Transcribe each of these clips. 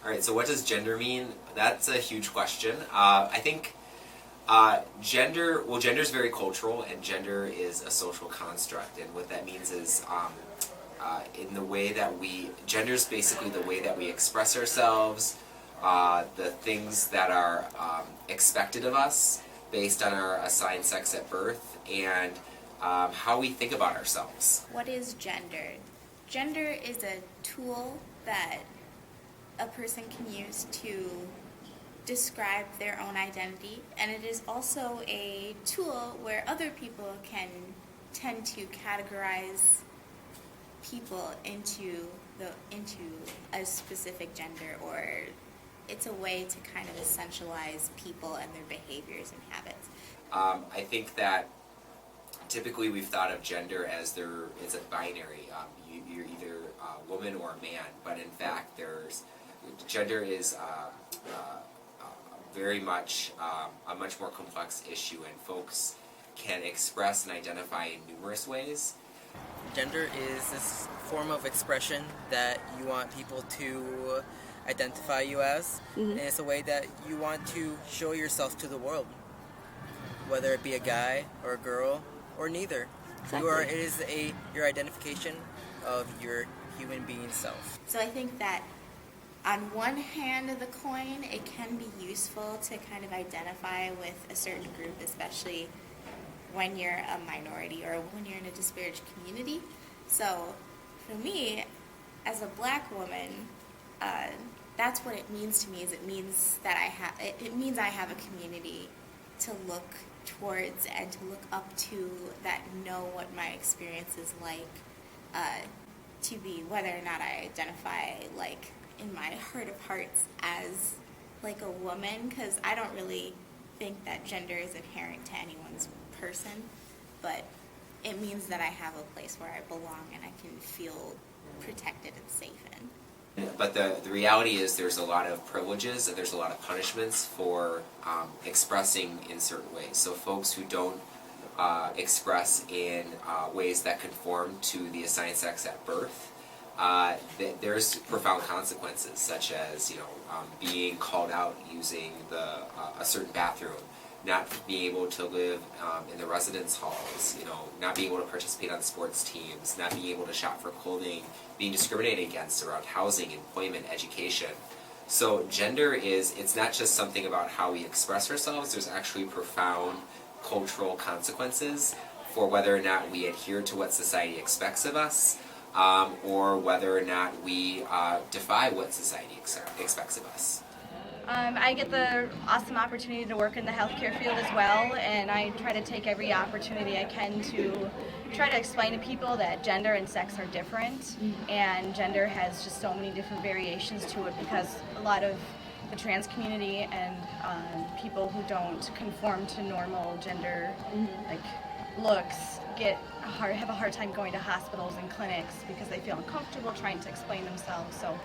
Alright, so what does gender mean? That's a huge question. I think gender is very cultural, and gender is a social construct, and what that means is in the way that gender is basically the way that we express ourselves, the things that are expected of us based on our assigned sex at birth, and how we think about ourselves. What is gender? Gender is a tool that a person can use to describe their own identity, and it is also a tool where other people can tend to categorize people into a specific gender, or it's a way to kind of essentialize people and their behaviors and habits. I think that typically we've thought of gender as it's a binary. You're either a woman or a man, but in fact gender is very much a much more complex issue, and folks can express and identify in numerous ways. Gender is this form of expression that you want people to identify you as, and it's a way that you want to show yourself to the world, whether it be a guy or a girl or neither. Exactly. It is your identification of your human being self. So I think that on one hand of the coin, it can be useful to kind of identify with a certain group, especially when you're a minority or when you're in a disparaged community. So for me, as a black woman, that's what it means to me. Is it means that it means I have a community to look towards and to look up to, that know what my experience is like, to be, whether or not I identify like in my heart of hearts as like a woman, because I don't really think that gender is inherent to anyone's person, but it means that I have a place where I belong and I can feel protected and safe in. But the reality is there's a lot of privileges and there's a lot of punishments for expressing in certain ways. So folks who don't express in ways that conform to the assigned sex at birth, there's profound consequences, such as being called out using a certain bathroom, not being able to live in the residence halls, not being able to participate on sports teams, not being able to shop for clothing, being discriminated against around housing, employment, education. So gender it's not just something about how we express ourselves. There's actually profound cultural consequences for whether or not we adhere to what society expects of us, or whether or not we defy what society expects of us. I get the awesome opportunity to work in the healthcare field as well, and I try to take every opportunity I can to try to explain to people that gender and sex are different, and gender has just so many different variations to it, because a lot of the trans community and people who don't conform to normal gender like looks have a hard time going to hospitals and clinics because they feel uncomfortable trying to explain themselves. So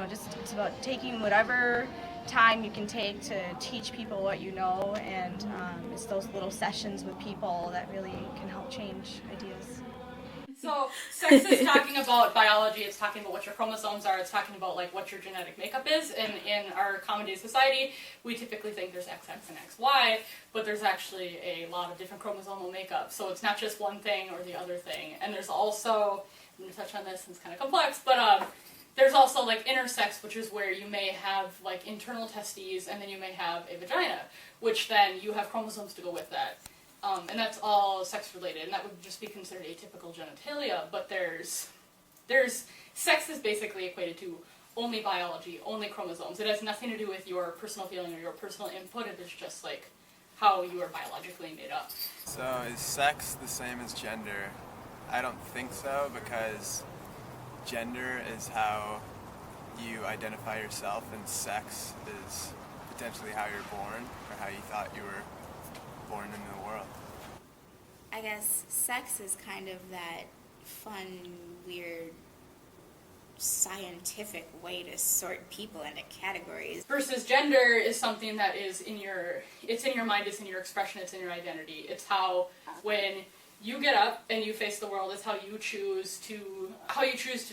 just it's about taking whatever time you can take to teach people what you know, and it's those little sessions with people that really can help change ideas. So sex is talking about biology, it's talking about what your chromosomes are, it's talking about like what your genetic makeup is, and in our common day society, we typically think there's XX and XY, but there's actually a lot of different chromosomal makeup, so it's not just one thing or the other thing. And there's also, I'm going to touch on this, it's kind of complex, but there's also like intersex, which is where you may have like internal testes and then you may have a vagina, which then you have chromosomes to go with that. And that's all sex related, and that would just be considered atypical genitalia, but there's sex is basically equated to only biology, only chromosomes. It has nothing to do with your personal feeling or your personal input, it is just like how you are biologically made up. So is sex the same as gender? I don't think so, because gender is how you identify yourself, and sex is potentially how you're born, or how you thought you were born into the world. I guess sex is kind of that fun scientific way to sort people into categories. Versus gender is something that is it's in your mind, it's in your expression, it's in your identity. It's how, when you get up and you face the world, it's how you choose to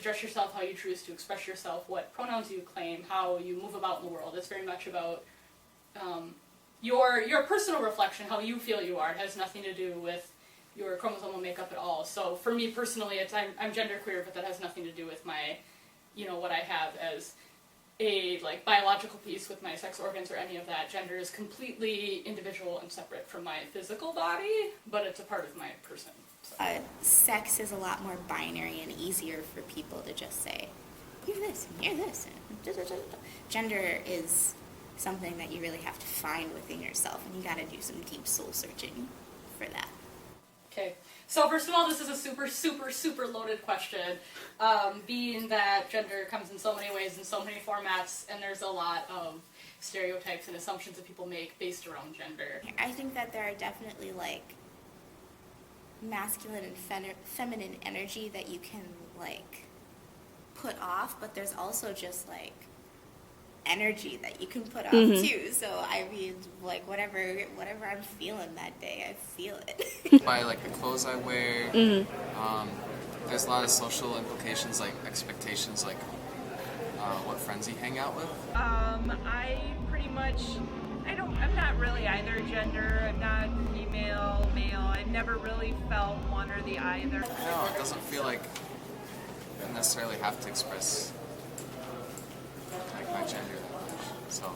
dress yourself, how you choose to express yourself, what pronouns you claim, how you move about in the world. It's very much about your personal reflection, how you feel you are. It has nothing to do with your chromosomal makeup at all. So for me personally, I'm genderqueer, but that has nothing to do with my, what I have as a biological piece with my sex organs or any of that. Gender is completely individual and separate from my physical body, but it's a part of my person. So. Sex is a lot more binary and easier for people to just say, you're this and you're this. And da, da, da, da. Gender is something that you really have to find within yourself, and you got to do some deep soul searching for that. Okay, so first of all, this is a super, super, super loaded question, being that gender comes in so many ways, in so many formats, and there's a lot of stereotypes and assumptions that people make based around gender. I think that there are definitely masculine and feminine energy that you can put off, but there's also just energy that you can put off too. So I mean, whatever I'm feeling that day, I feel it. By the clothes I wear, there's a lot of social implications, expectations, what friends you hang out with. I pretty much, I'm not really either gender. I'm not female, male. I've never really felt one or the either. No, it doesn't feel like I necessarily have to express my gender that much. So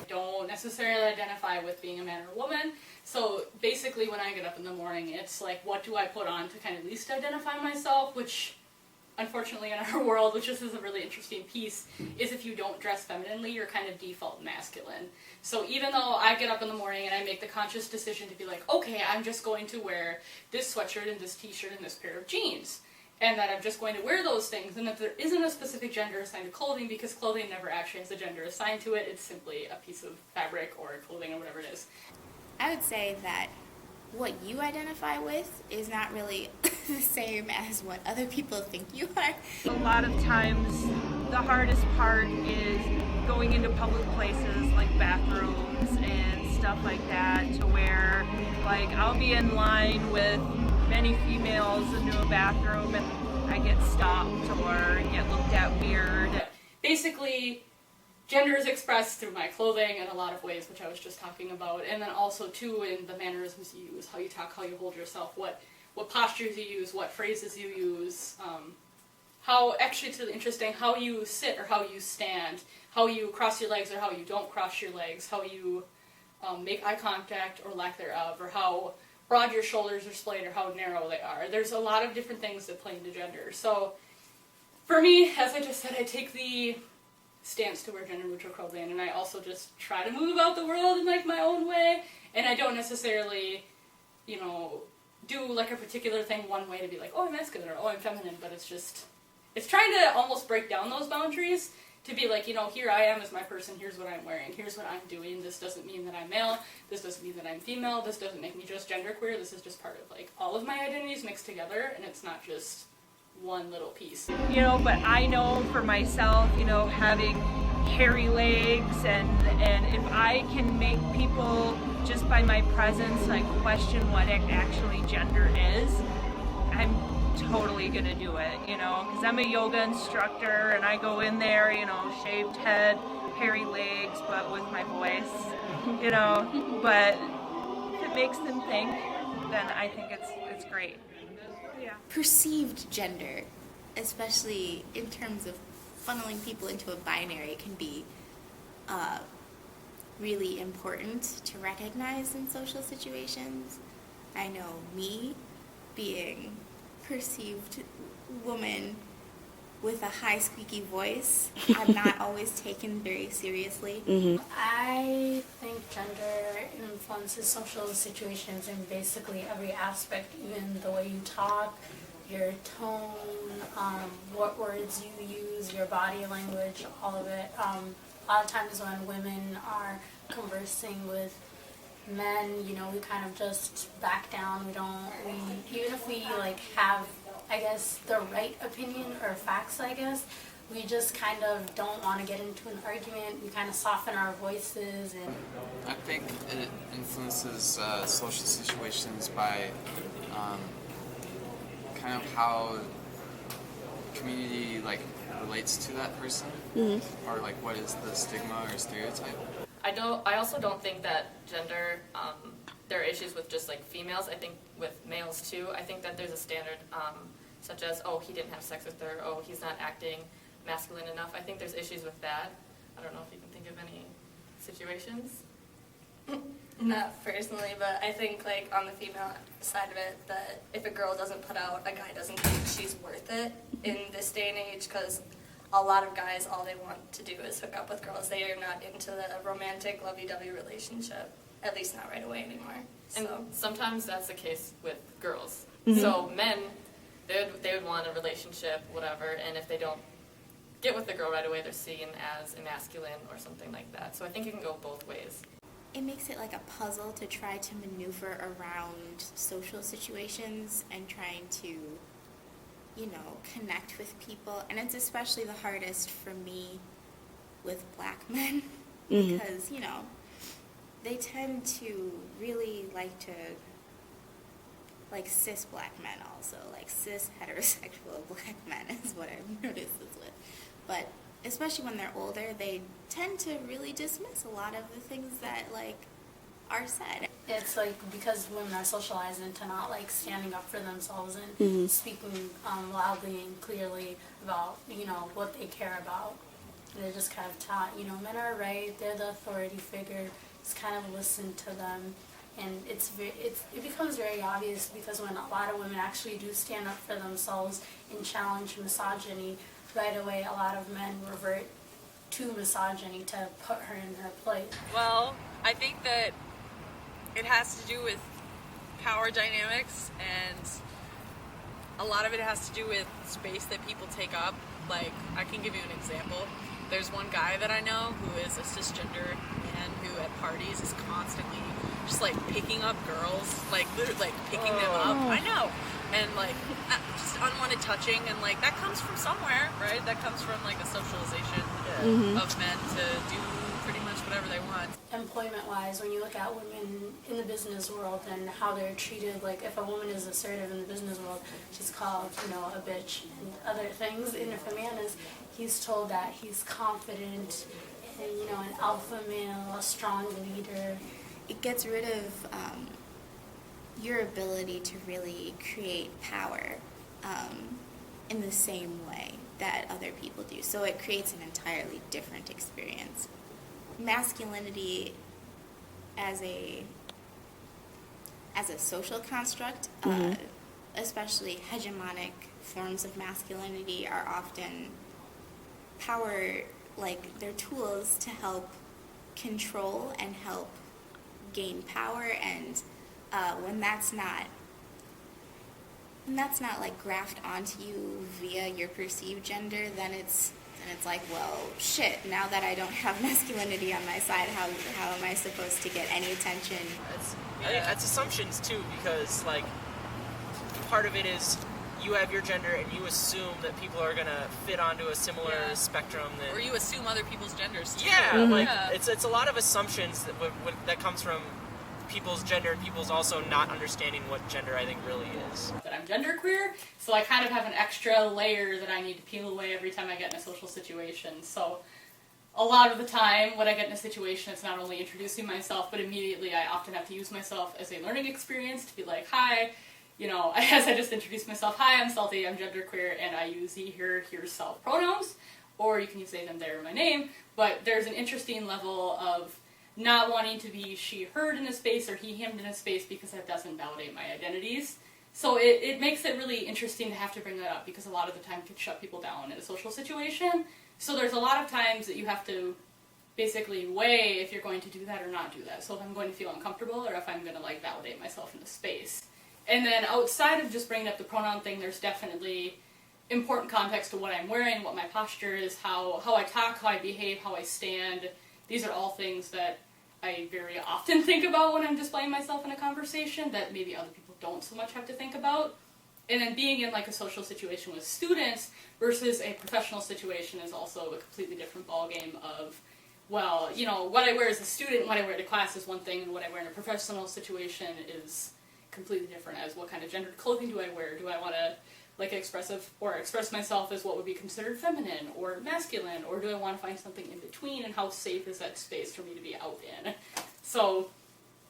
Don't necessarily identify with being a man or a woman. So basically when I get up in the morning, it's what do I put on to kind of at least identify myself, which unfortunately in our world, which this is a really interesting piece, is if you don't dress femininely, you're kind of default masculine. So even though I get up in the morning and I make the conscious decision to be okay, I'm just going to wear this sweatshirt and this t-shirt and this pair of jeans, and that I'm just going to wear those things, and that there isn't a specific gender assigned to clothing, because clothing never actually has a gender assigned to it. It's simply a piece of fabric or clothing or whatever it is. I would say that what you identify with is not really the same as what other people think you are. A lot of times the hardest part is going into public places like bathrooms and stuff like that, to where I'll be in line with many females into a bathroom and I get stopped or get looked at weird. Basically, gender is expressed through my clothing in a lot of ways, which I was just talking about, and then also too in the mannerisms you use, how you talk, how you hold yourself, what postures you use, what phrases you use, how, actually it's really interesting, how you sit or how you stand, how you cross your legs or how you don't cross your legs, how you make eye contact or lack thereof, or how broad your shoulders are splayed or how narrow they are. There's a lot of different things that play into gender. So for me, as I just said, I take the stance to wear gender neutral clothing, and I also just try to move about the world in my own way, and I don't necessarily, do a particular thing one way to be oh, I'm masculine or oh, I'm feminine, but it's trying to almost break down those boundaries to be here I am as my person, here's what I'm wearing, here's what I'm doing, this doesn't mean that I'm male, this doesn't mean that I'm female, this doesn't make me just genderqueer, this is just part of all of my identities mixed together, and it's not just one little piece. But I know for myself, having hairy legs, and if I can make people just by my presence question what actually gender is, I'm totally gonna do it, because I'm a yoga instructor and I go in there, shaved head, hairy legs, but with my voice, but if it makes them think, then I think it's great. Yeah. Perceived gender, especially in terms of funneling people into a binary, can be really important to recognize in social situations. I know me being perceived woman with a high squeaky voice, I'm not always taken very seriously. I think gender influences social situations in basically every aspect, even the way you talk, your tone, what words you use, your body language, all of it. A lot of times when women are conversing with men, we kind of just back down. Even if we have I guess, the right opinion or facts, I guess. We just kind of don't want to get into an argument. We kind of soften our voices. And I think it influences social situations by kind of how community like relates to that person, or like what is the stigma or stereotype. I also don't think that gender, there are issues with just like females. I think with males too. I think that there's a standard, such as, oh, he didn't have sex with her, oh, he's not acting masculine enough. I think there's issues with that. I don't know if you can think of any situations. Not personally, but I think like on the female side of it, that if a girl doesn't put out, a guy doesn't think she's worth it in this day and age, because a lot of guys, all they want to do is hook up with girls. They are not into the romantic, lovey-dovey relationship, at least not right away anymore. And So sometimes that's the case with girls. So men, they would want a relationship, whatever, and if they don't get with the girl right away, they're seen as emasculine or something like that. So I think it can go both ways. It makes it like a puzzle to try to maneuver around social situations and trying to, you know, connect with people. And it's especially the hardest for me with black men because, you know, they tend to really like to, like cis black men also, like cis heterosexual black men is what I've noticed this with. But especially when they're older, they tend to really dismiss a lot of the things that, like, are said. it's like because women are socialized into not like standing up for themselves and speaking loudly and clearly about, you know, what they care about. They're just kind of taught, you know, men are right, they're the authority figure, just kind of listen to them. And it becomes very obvious because when a lot of women actually do stand up for themselves and challenge misogyny, right away a lot of men revert to misogyny to put her in her place. Well, I think that it has to do with power dynamics, and a lot of it has to do with space that people take up. Like, I can give you an example. There's one guy that I know who is a cisgender man who at parties is constantly just like picking up girls, like literally like picking them up. I know. And like just unwanted touching, and like that comes from somewhere, right? That comes from like a socialization of men to do pretty much whatever they want. Employment-wise, when you look at women in the business world and how they're treated, like if a woman is assertive in the business world, she's called, you know, a bitch and other things. And if a man is, he's told that he's confident and, you know, an alpha male, a strong leader. It gets rid of your ability to really create power in the same way that other people do. So it creates an entirely different experience. Masculinity as a social construct, especially hegemonic forms of masculinity, are often power, like they're tools to help control and help gain power, and when that's not like grafted onto you via your perceived gender, then it's like, well, shit, now that I don't have masculinity on my side, how am I supposed to get any attention? I think that's assumptions too, because like part of it is you have your gender and you assume that people are gonna fit onto a similar spectrum. Or you assume other people's genders too. It's a lot of assumptions that comes from people's gender and people's also not understanding what gender I think really is. That I'm genderqueer, so I kind of have an extra layer that I need to peel away every time I get in a social situation. So a lot of the time when I get in a situation, it's not only introducing myself, but immediately I often have to use myself as a learning experience to be like, hi, you know, as I just introduced myself, hi, I'm Salty, I'm genderqueer, and I use he, her, self pronouns, or you can use they, them, their, my name, but there's an interesting level of not wanting to be she, her in a space or he, him in a space because that doesn't validate my identities. So it makes it really interesting to have to bring that up because a lot of the time it can shut people down in a social situation. So there's a lot of times that you have to basically weigh if you're going to do that or not do that. So if I'm going to feel uncomfortable or if I'm going to like validate myself in the space. And then outside of just bringing up the pronoun thing, there's definitely important context to what I'm wearing, what my posture is, how I talk, how I behave, how I stand. These are all things that I very often think about when I'm displaying myself in a conversation that maybe other people don't so much have to think about. And then being in like a social situation with students versus a professional situation is also a completely different ballgame of, well, you know, what I wear as a student and what I wear to class is one thing, and what I wear in a professional situation is completely different. As what kind of gendered clothing do I wear? Do I want to like express myself as what would be considered feminine or masculine, or do I want to find something in between, and how safe is that space for me to be out in? So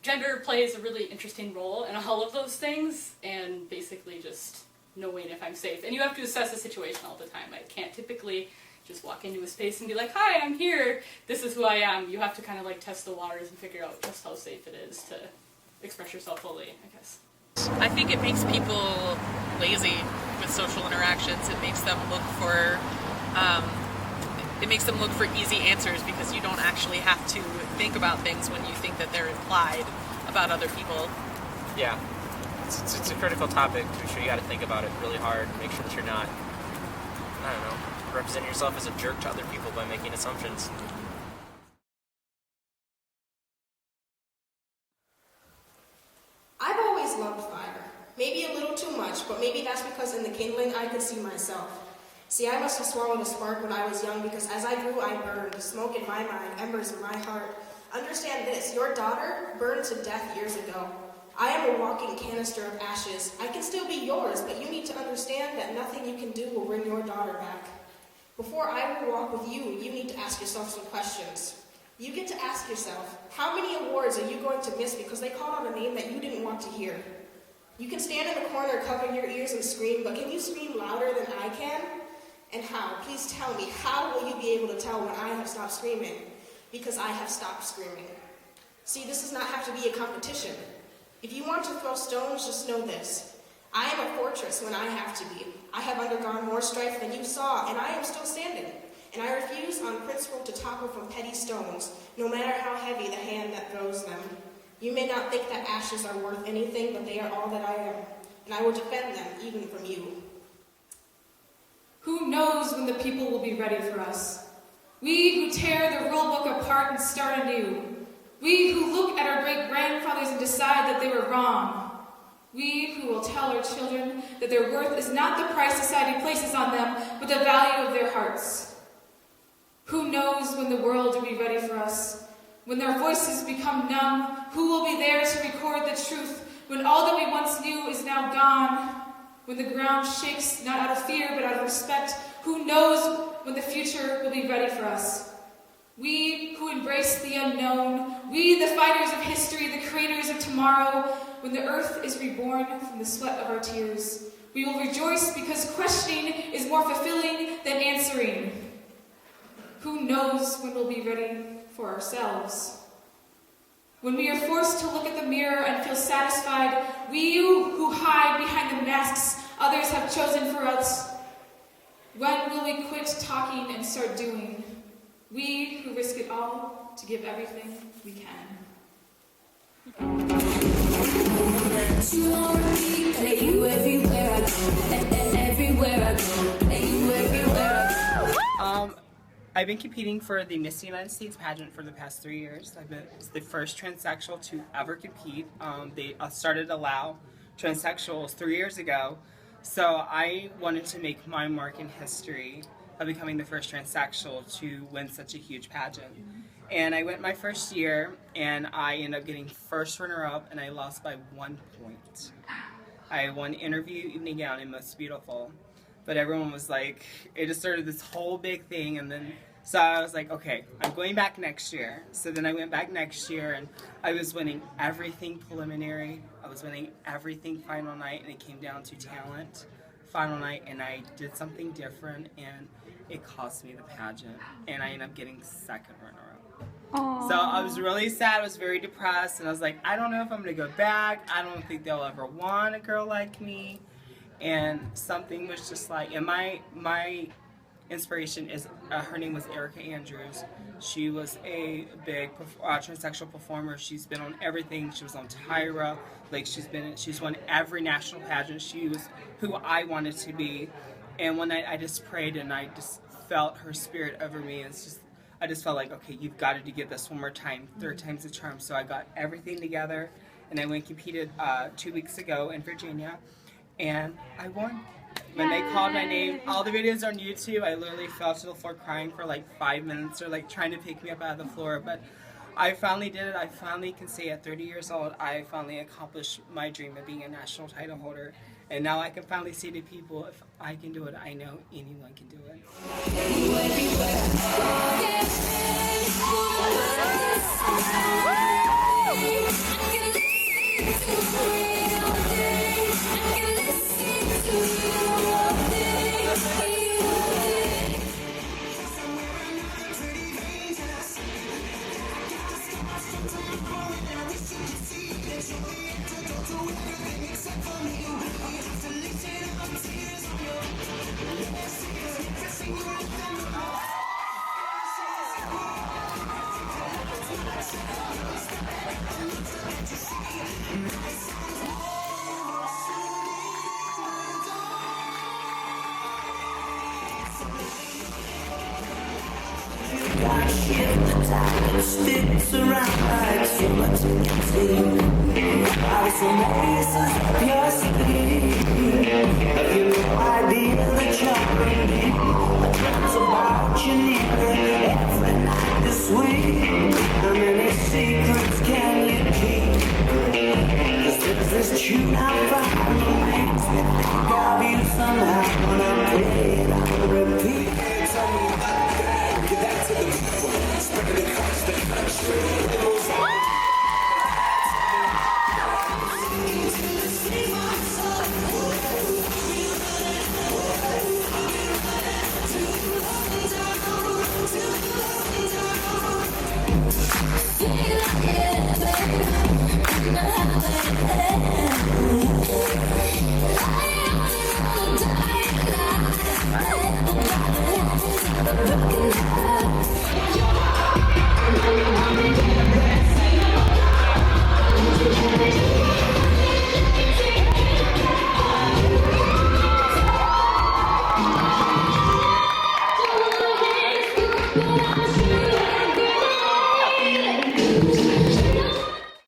gender plays a really interesting role in all of those things, and basically just knowing if I'm safe. And you have to assess the situation all the time. I can't typically just walk into a space and be like, hi, I'm here, this is who I am. You have to kind of like test the waters and figure out just how safe it is to express yourself fully, I guess. I think it makes people lazy with social interactions. It makes them look for easy answers, because you don't actually have to think about things when you think that they're implied about other people. Yeah, it's a critical topic. I'm sure you got to think about it really hard. Make sure that you're not, I don't know, representing yourself as a jerk to other people by making assumptions. I've always loved fire. Maybe a little too much, but maybe that's because in the kindling I could see myself. See, I must have swallowed a spark when I was young, because as I grew I burned, smoke in my mind, embers in my heart. Understand this, your daughter burned to death years ago. I am a walking canister of ashes. I can still be yours, but you need to understand that nothing you can do will bring your daughter back. Before I will walk with you, you need to ask yourself some questions. You get to ask yourself, how many awards are you going to miss because they called out a name that you didn't want to hear? You can stand in the corner, cover your ears and scream, but can you scream louder than I can? And how? Please tell me, how will you be able to tell when I have stopped screaming? Because I have stopped screaming. See, this does not have to be a competition. If you want to throw stones, just know this. I am a fortress when I have to be. I have undergone more strife than you saw, and I am still standing. And I refuse on principle to topple from petty stones, no matter how heavy the hand that throws them. You may not think that ashes are worth anything, but they are all that I am, and I will defend them even from you. Who knows when the people will be ready for us? We who tear the rule book apart and start anew. We who look at our great-grandfathers and decide that they were wrong. We who will tell our children that their worth is not the price society places on them, but the value of their hearts. Who knows when the world will be ready for us? When their voices become numb, who will be there to record the truth? When all that we once knew is now gone? When the ground shakes not out of fear but out of respect, who knows when the future will be ready for us? We who embrace the unknown, we the fighters of history, the creators of tomorrow, when the earth is reborn from the sweat of our tears, we will rejoice because questioning is more fulfilling than answering. Who knows when we'll be ready for ourselves? When we are forced to look at the mirror and feel satisfied, we who hide behind the masks others have chosen for us, when will we quit talking and start doing? We who risk it all to give everything we can. Play you everywhere I go, everywhere I go, play you everywhere I go. I've been competing for the Miss United States pageant for the past 3 years. I've been the first transsexual to ever compete. They started to allow transsexuals 3 years ago. So I wanted to make my mark in history of becoming the first transsexual to win such a huge pageant. And I went my first year, and I ended up getting first runner-up, and I lost by 1 point. I won interview, evening gown, and most beautiful. But everyone was like, it just started this whole big thing, and then, so I was like, okay, I'm going back next year. So then I went back next year, and I was winning everything preliminary. I was winning everything final night, and it came down to talent final night, and I did something different, and it cost me the pageant, and I ended up getting second runner-up. Aww. So I was really sad, I was very depressed, and I was like, I don't know if I'm going to go back. I don't think they'll ever want a girl like me. And something was just like, and my inspiration is, her name was Erica Andrews. She was a big transsexual performer. She's been on everything. She was on Tyra. Like, she's won every national pageant. She was who I wanted to be. And one night I just prayed, and I just felt her spirit over me. It's just, I just felt like, okay, you've got to get this one more time. Third time's the charm. So I got everything together, and I went and competed 2 weeks ago in Virginia. and I won. When they called my name, all the videos on YouTube, I literally fell to the floor crying for like 5 minutes, or like trying to pick me up out of the floor. But I finally did it. I finally can say at 30 years old, I finally accomplished my dream of being a national title holder. And now I can finally say to people, if I can do it, I know anyone can do it. Sticks around like so much in your teeth. I was amazed at your sleep. Have you no idea that you're in me? I dreamt about you nearly every night this week. How many secrets can you keep? 'Cause there's this tune I found that makes me think of you somehow. When I play it on repeat. Tell me about that. Get that to the people. Spread it across the country.